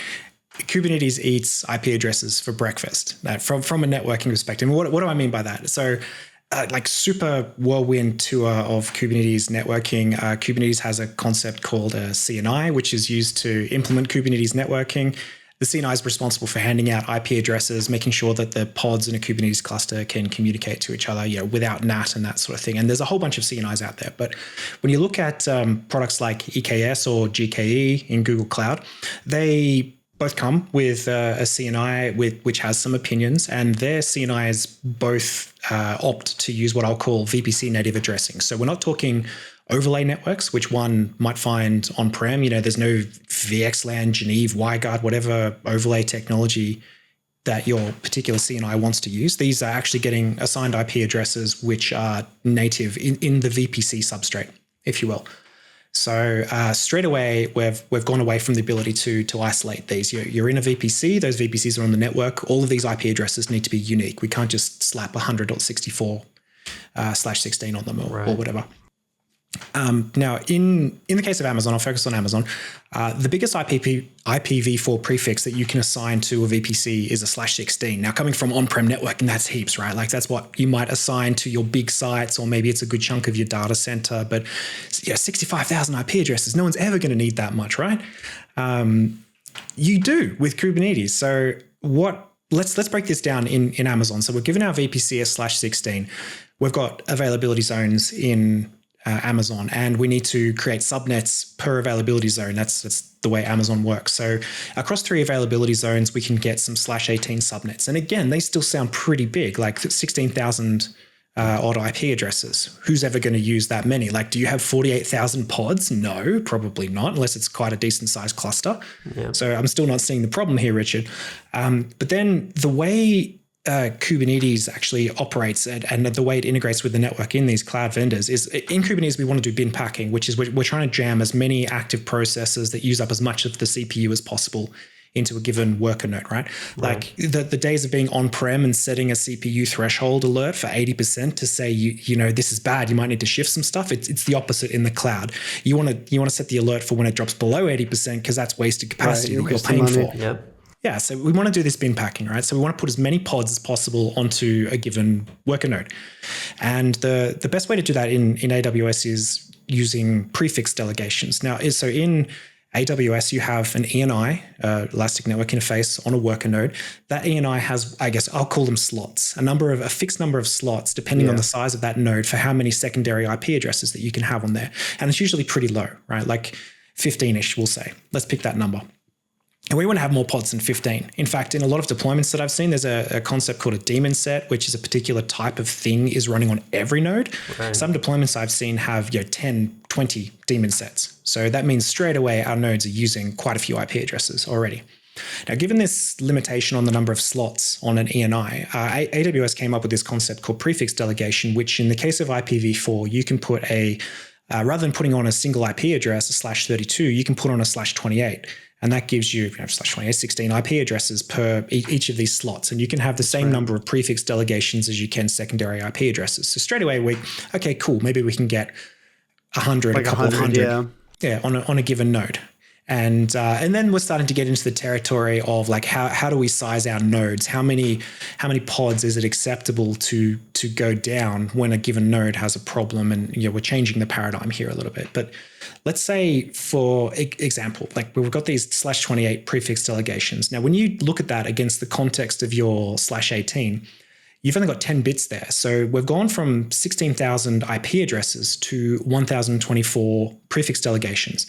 Kubernetes eats IP addresses for breakfast from a networking perspective. And what do I mean by that? So like super whirlwind tour of Kubernetes networking. Kubernetes has a concept called a CNI, which is used to implement Kubernetes networking. The CNI is responsible for handing out IP addresses, making sure that the pods in a Kubernetes cluster can communicate to each other, without NAT and that sort of thing. And there's a whole bunch of CNIs out there. But when you look at products like EKS or GKE in Google Cloud, they both come with a CNI which has some opinions, and their CNIs both opt to use what I'll call VPC native addressing. So we're not talking overlay networks, which one might find on-prem. There's no VXLAN, Geneve, WireGuard, whatever overlay technology that your particular CNI wants to use. These are actually getting assigned IP addresses which are native in the VPC substrate, if you will. So straight away, we've gone away from the ability to isolate these. You're in a VPC, those VPCs are on the network. All of these IP addresses need to be unique. We can't just slap 100.64/16 on them or whatever. Now, in the case of Amazon, I'll focus on Amazon. The biggest IPv4 prefix that you can assign to a VPC is a /16. Now, coming from on-prem networking, that's heaps, right? Like that's what you might assign to your big sites, or maybe it's a good chunk of your data center. But 65,000 IP addresses, no one's ever going to need that much, right? You do with Kubernetes. So let's break this down in Amazon. So we're given our VPC a /16. We've got availability zones in Amazon, and we need to create subnets per availability zone. That's the way Amazon works. So across 3 availability zones, we can get some /18 subnets. And again, they still sound pretty big, like 16,000 odd IP addresses. Who's ever going to use that many? Like, do you have 48,000 pods? No, probably not, unless it's quite a decent sized cluster. Yeah. So I'm still not seeing the problem here, Richard. But then the way Kubernetes actually operates and the way it integrates with the network in these cloud vendors is, in Kubernetes, we want to do bin packing, which is we're trying to jam as many active processes that use up as much of the CPU as possible into a given worker node, right? Like the days of being on-prem and setting a CPU threshold alert for 80% to say, this is bad, you might need to shift some stuff. It's the opposite in the cloud. You want to set the alert for when it drops below 80% because that's wasted capacity that you're paying for. Yep. Yeah, so we want to do this bin packing, right? So we want to put as many pods as possible onto a given worker node. And the best way to do that in AWS is using prefix delegations. Now, so in AWS, you have an ENI, Elastic Network Interface, on a worker node. That ENI has, I guess, I'll call them slots, a fixed number of slots, depending on the size of that node, for how many secondary IP addresses that you can have on there. And it's usually pretty low, right? Like 15-ish, we'll say. Let's pick that number. And we want to have more pods than 15. In fact, in a lot of deployments that I've seen, there's a concept called a daemon set, which is a particular type of thing is running on every node. Okay. Some deployments I've seen have 10, 20 daemon sets. So that means straight away our nodes are using quite a few IP addresses already. Now, given this limitation on the number of slots on an ENI, AWS came up with this concept called prefix delegation, which in the case of IPv4, you can put rather than putting on a single IP address, a /32, you can put on a /28. And that gives you /28, 16 IP addresses per each of these slots. And you can have the same number of prefix delegations as you can secondary IP addresses. So straight away, okay, cool. Maybe we can get 100, like a couple of hundred on a given node. And then we're starting to get into the territory of like how do we size our nodes? How many pods is it acceptable to go down when a given node has a problem? And we're changing the paradigm here a little bit. But let's say, for example, like we've got these /28 prefix delegations. Now, when you look at that against the context of your /18, you've only got 10 bits there. So we've gone from 16,000 IP addresses to 1,024 prefix delegations.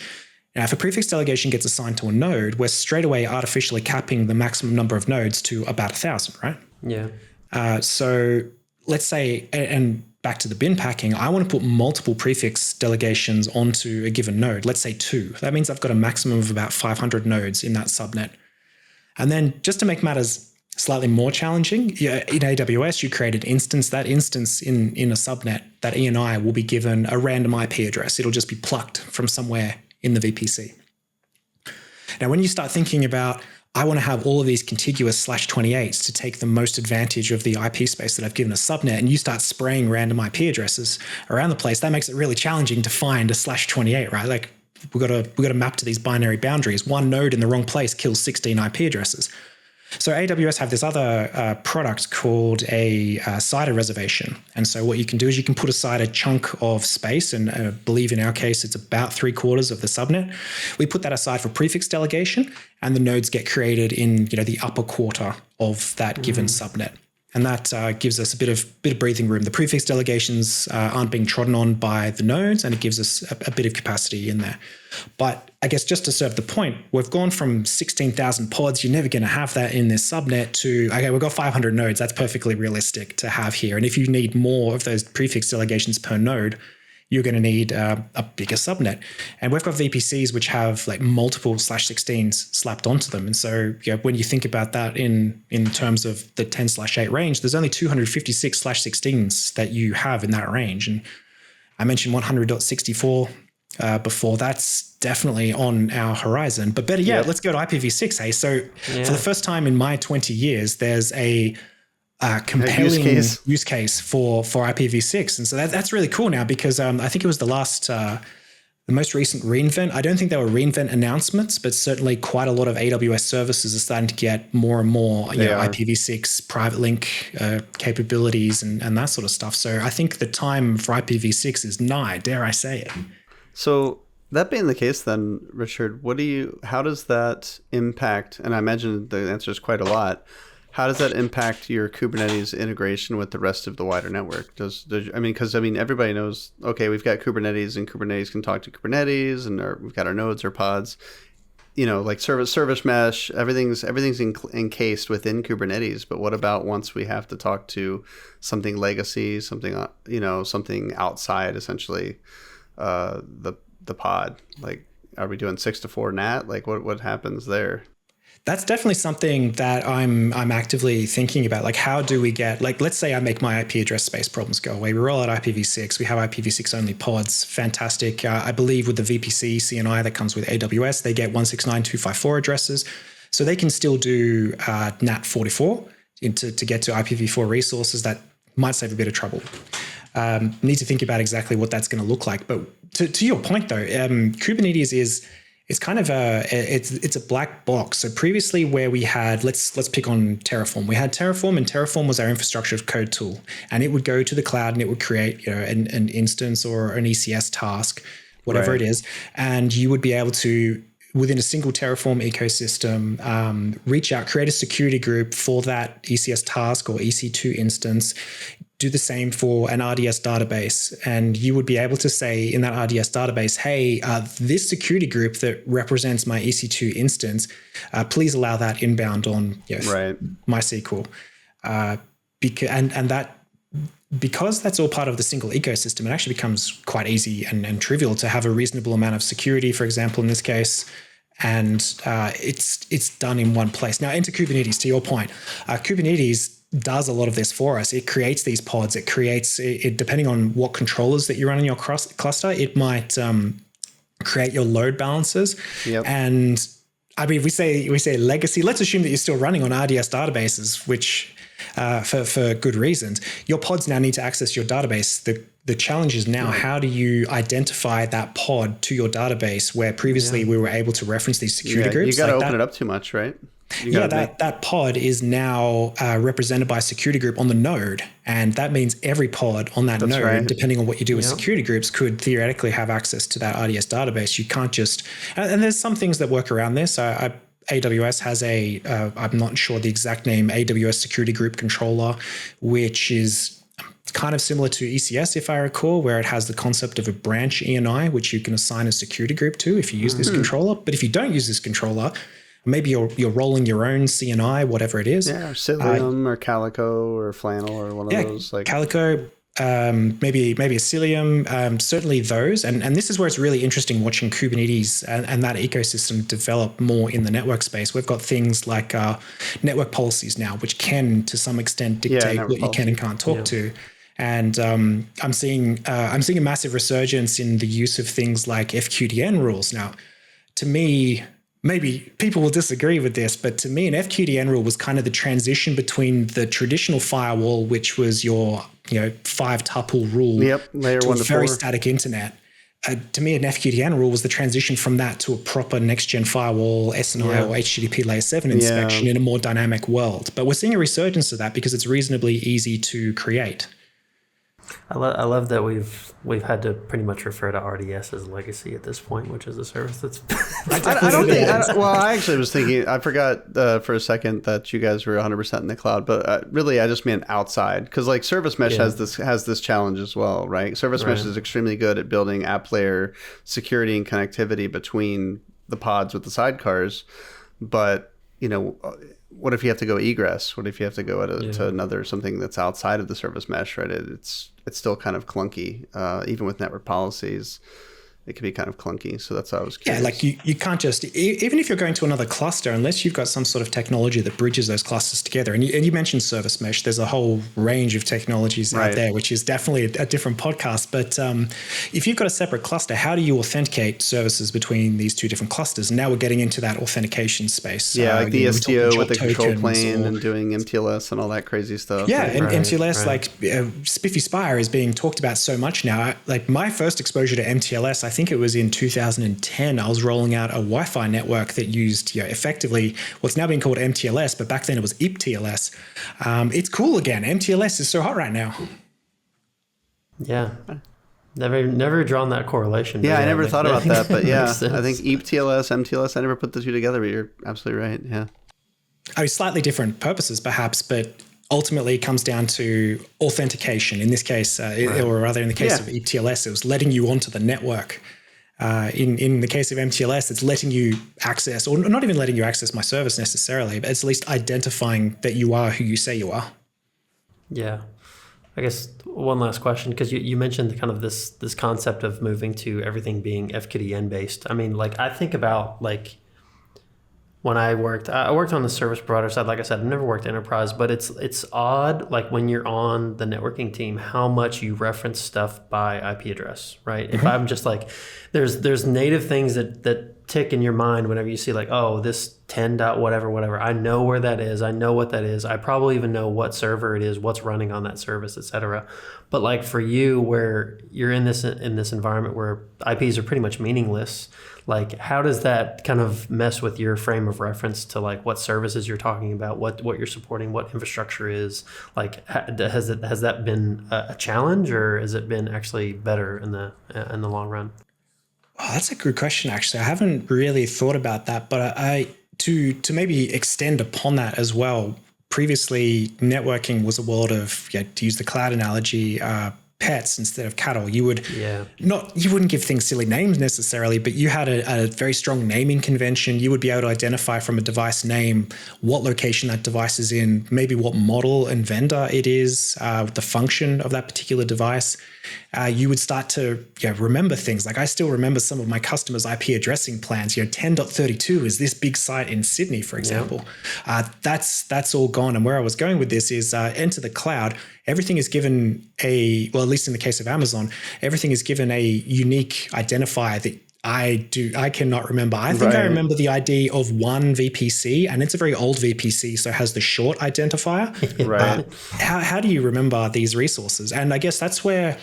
Now, if a prefix delegation gets assigned to a node, we're straight away artificially capping the maximum number of nodes to about 1,000, right? Yeah. So let's say, and back to the bin packing, I want to put multiple prefix delegations onto a given node. Let's say 2. That means I've got a maximum of about 500 nodes in that subnet. And then just to make matters slightly more challenging, in AWS, you create an instance. That instance in a subnet, that ENI will be given a random IP address. It'll just be plucked from somewhere in the VPC. Now, when you start thinking about, I want to have all of these contiguous /28s to take the most advantage of the IP space that I've given a subnet, and you start spraying random IP addresses around the place, that makes it really challenging to find a /28, right? Like we've got to map to these binary boundaries. One node in the wrong place kills 16 IP addresses. So AWS have this other product called a CIDR reservation. And so what you can do is you can put aside a chunk of space, and I believe in our case, it's about 3/4 of the subnet. We put that aside for prefix delegation, and the nodes get created in the upper quarter of that given subnet. And that gives us a bit of breathing room. The prefix delegations aren't being trodden on by the nodes, and it gives us a bit of capacity in there. But I guess just to serve the point, we've gone from 16,000 pods, you're never going to have that in this subnet, to, okay, we've got 500 nodes. That's perfectly realistic to have here. And if you need more of those prefix delegations per node, you're going to need a bigger subnet. And we've got VPCs which have like multiple /16s slapped onto them. And so when you think about that in terms of the 10/8 range, there's only 256 /16s that you have in that range. And I mentioned 100.64 before. That's definitely on our horizon. But better yet, let's go to IPv6. Hey, so for the first time in my 20 years, there's a compelling use case for IPv6. And so that's really cool now, because I think it was the most recent reInvent. I don't think there were reInvent announcements, but certainly quite a lot of AWS services are starting to get more and more IPv6 private link capabilities and that sort of stuff. So I think the time for IPv6 is nigh, dare I say it. So that being the case then, Richard, how does that impact, and I imagine the answer is quite a lot, how does that impact your Kubernetes integration with the rest of the wider network? Because everybody knows, okay, we've got Kubernetes, and Kubernetes can talk to Kubernetes, and we've got our nodes or pods, like service mesh, everything's encased within Kubernetes. But what about once we have to talk to something legacy, something outside, essentially, the pod? Like, are we doing 6-4 NAT? Like, what happens there? That's definitely something that I'm actively thinking about. Like, how do we get, like, let's say I make my IP address space problems go away. We roll out IPv6. We have IPv6 only pods. Fantastic. I believe with the VPC CNI that comes with AWS, they get 169.254 addresses. So they can still do NAT 44 to get to IPv4 resources. That might save a bit of trouble. Need to think about exactly what that's going to look like. But to your point, though, Kubernetes it's kind of it's a black box. So previously, where we had, let's pick on Terraform. We had Terraform, and Terraform was our infrastructure of code tool, and it would go to the cloud and it would create an instance or an ECS task, whatever it is, and you would be able to, within a single Terraform ecosystem, reach out, create a security group for that ECS task or EC2 instance. Do the same for an RDS database. And you would be able to say in that RDS database, hey, this security group that represents my EC2 instance, please allow that inbound on MySQL. Because that's all part of the single ecosystem, it actually becomes quite easy and trivial to have a reasonable amount of security, for example, in this case. And it's done in one place. Now, into Kubernetes, to your point, Kubernetes does a lot of this for us. It creates these pods. It creates it depending on what controllers that you run in your cluster. It might create your load balancers. And I mean, we say legacy. Let's assume that you're still running on RDS databases, which for good reasons. Your pods now need to access your database. The challenge is now, how do you identify that pod to your database where previously we were able to reference these security groups? You got to open it up too much, right? That pod is now represented by a security group on the node. And that means every pod on that node, depending on what you do with security groups, could theoretically have access to that RDS database. You can't just, and there's some things that work around this. AWS has I'm not sure the exact name, AWS Security Group Controller, which is kind of similar to ECS, if I recall, where it has the concept of a branch ENI, which you can assign a security group to if you use this controller. But if you don't use this controller, maybe you're rolling your own CNI, whatever it is. Yeah, or Cilium or Calico or Flannel or one of those. Like Calico, maybe a Cilium, certainly those. And this is where it's really interesting watching Kubernetes and that ecosystem develop more in the network space. We've got things like network policies now, which can to some extent dictate what you can and can't talk to. And I'm seeing a massive resurgence in the use of things like FQDN rules. Now, to me, maybe people will disagree with this, but to me, an FQDN rule was kind of the transition between the traditional firewall, which was your 5-tuple rule, layer to 1 a to very 4. static internet. To me, an FQDN rule was the transition from that to a proper next-gen firewall, SNI or HTTP layer 7 inspection in a more dynamic world. But we're seeing a resurgence of that because it's reasonably easy to create. I love that we've had to pretty much refer to RDS as legacy at this point, which is a service that's. I don't think. I actually was thinking. I forgot for a second that you guys were 100% in the cloud, but really, I just meant outside because like Service Mesh has this challenge as well, right? Service Mesh is extremely good at building app layer security and connectivity between the pods with the sidecars, but what if you have to go egress? What if you have to go to another something that's outside of the service mesh, right? It's still kind of clunky. Even with network policies, it can be kind of clunky. So that's how I was curious. Yeah, like you can't just, even if you're going to another cluster, unless you've got some sort of technology that bridges those clusters together. And you mentioned service mesh. There's a whole range of technologies out there, which is definitely a different podcast. But if you've got a separate cluster, how do you authenticate services between these two different clusters? And now we're getting into that authentication space. Yeah, like the STO with the control plane and doing MTLS and all that crazy stuff. Yeah, and MTLS, like Spiffy Spire is being talked about so much now. Like my first exposure to MTLS, I think it was in 2010. I was rolling out a Wi-Fi network that used effectively what's now being called MTLS, but back then it was EPTLS. It's cool again. MTLS is so hot right now. Yeah. Never drawn that correlation. Yeah, I never thought about that, but yeah, I think EPTLS, MTLS, I never put the two together, but you're absolutely right. Yeah. I mean, slightly different purposes perhaps, but ultimately it comes down to authentication. In this case, or rather in the case of EPTLS, it was letting you onto the network. In the case of MTLS, it's letting you access, or not even letting you access my service necessarily, but it's at least identifying that you are who you say you are. Yeah. I guess one last question, because you mentioned kind of this concept of moving to everything being FQDN based. I mean, like I think about like when I worked on the service provider side. Like I said, I've never worked enterprise, but it's odd, like when you're on the networking team, how much you reference stuff by IP address, right? Mm-hmm. If I'm just like, there's native things that tick in your mind whenever you see like, oh, this 10 dot whatever. I know where that is. I know what that is. I probably even know what server it is, what's running on that service, etc. But like for you, where you're in this environment where IPs are pretty much meaningless, like that does that kind of mess with your frame of reference to like what services you're talking about, what you're supporting, what infrastructure is? Like has that been a challenge, or has it been actually better in the long run? Oh, that's a good question, actually. I haven't really thought about that, but to maybe extend upon that as well. Previously, networking was a world of, to use the cloud analogy, pets instead of cattle. You wouldn't give things silly names necessarily, but you had a very strong naming convention. You would be able to identify from a device name what location that device is in, maybe what model and vendor it is, the function of that particular device. You would start to remember things. Like I still remember some of my customers' IP addressing plans. 10.32 is this big site in Sydney, for example. That's all gone. And where I was going with this is enter the cloud. Everything is given at least in the case of Amazon, everything is given a unique identifier that I cannot remember. I think I remember the ID of one VPC, and it's a very old VPC, so it has the short identifier. Right. How do you remember these resources? And I guess that's where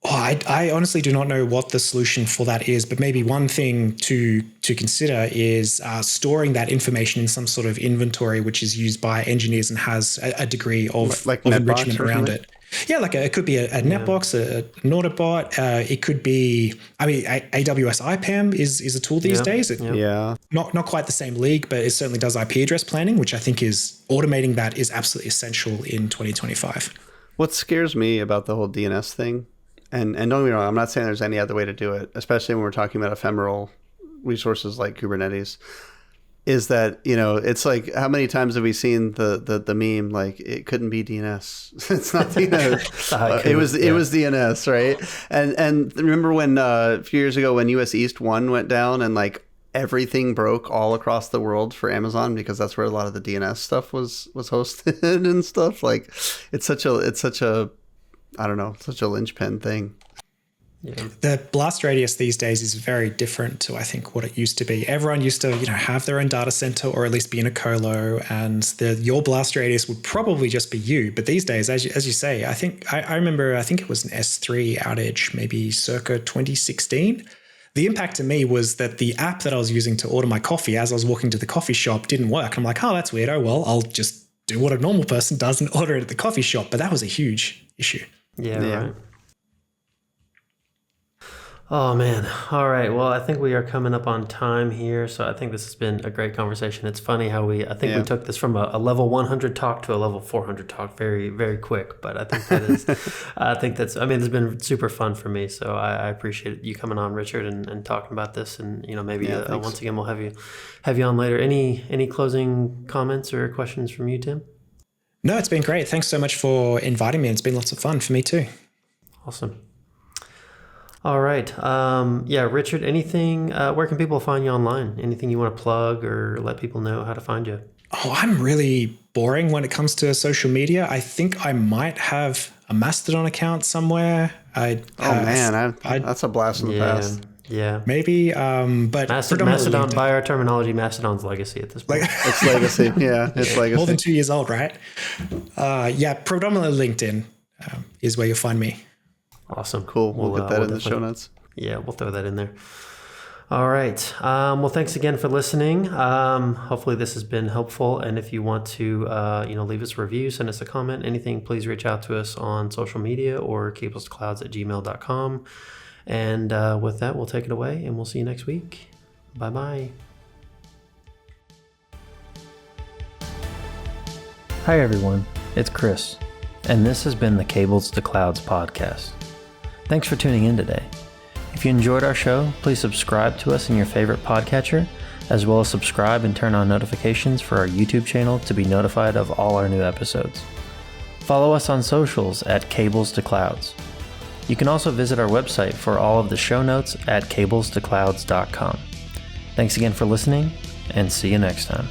I honestly do not know what the solution for that is, but maybe one thing to consider is storing that information in some sort of inventory, which is used by engineers and has a degree of enrichment around it. Yeah, it could be a netbox, an audit bot. It could be, AWS IPAM is a tool these days. Not quite the same league, but it certainly does IP address planning, which I think is automating that is absolutely essential in 2025. What scares me about the whole DNS thing, and don't get me wrong, I'm not saying there's any other way to do it, especially when we're talking about ephemeral resources like Kubernetes, is that, it's like, how many times have we seen the meme, like, it couldn't be DNS. It's not DNS. It was DNS, right? And remember when a few years ago when US East 1 went down and like everything broke all across the world for Amazon, because that's where a lot of the DNS stuff was hosted and stuff. Like, it's such a I don't know, such a linchpin thing. Yeah. The blast radius these days is very different to, I think, what it used to be. Everyone used to, have their own data center or at least be in a colo, and your blast radius would probably just be you. But these days, as you say, I remember it was an S3 outage, maybe circa 2016. The impact to me was that the app that I was using to order my coffee as I was walking to the coffee shop didn't work. I'm like, oh, that's weird. Oh, well, I'll just do what a normal person does and order it at the coffee shop. But that was a huge issue. Yeah. Right. Oh, man. All right. Well, I think we are coming up on time here. So I think this has been a great conversation. It's funny how we took this from a level 100 talk to a level 400 talk very, very quick. But I think this has been super fun for me. So I appreciate you coming on, Richard, and talking about this. And, maybe once again, we'll have you on later. Any closing comments or questions from you, Tim? No, it's been great. Thanks so much for inviting me. It's been lots of fun for me too. Awesome. All right. Richard, anything, where can people find you online? Anything you want to plug or let people know how to find you? Oh, I'm really boring when it comes to social media. I think I might have a Mastodon account somewhere. That's a blast in the past. Yeah. Maybe, but Mastodon, by our terminology, Mastodon's legacy at this point. It's legacy. Yeah, it's legacy. More than 2 years old, right? Predominantly LinkedIn is where you'll find me. Awesome. Cool. We'll get that in the show notes. Yeah, we'll throw that in there. All right. Well, thanks again for listening. Hopefully this has been helpful. And if you want to, leave us a review, send us a comment, anything, please reach out to us on social media or cablestoclouds@gmail.com. And with that, we'll take it away and we'll see you next week. Bye-bye. Hi, everyone. It's Chris. And this has been the Cables to Clouds podcast. Thanks for tuning in today. If you enjoyed our show, please subscribe to us in your favorite podcatcher, as well as subscribe and turn on notifications for our YouTube channel to be notified of all our new episodes. Follow us on socials at Cables to Clouds. You can also visit our website for all of the show notes at cablestoclouds.com. Thanks again for listening, and see you next time.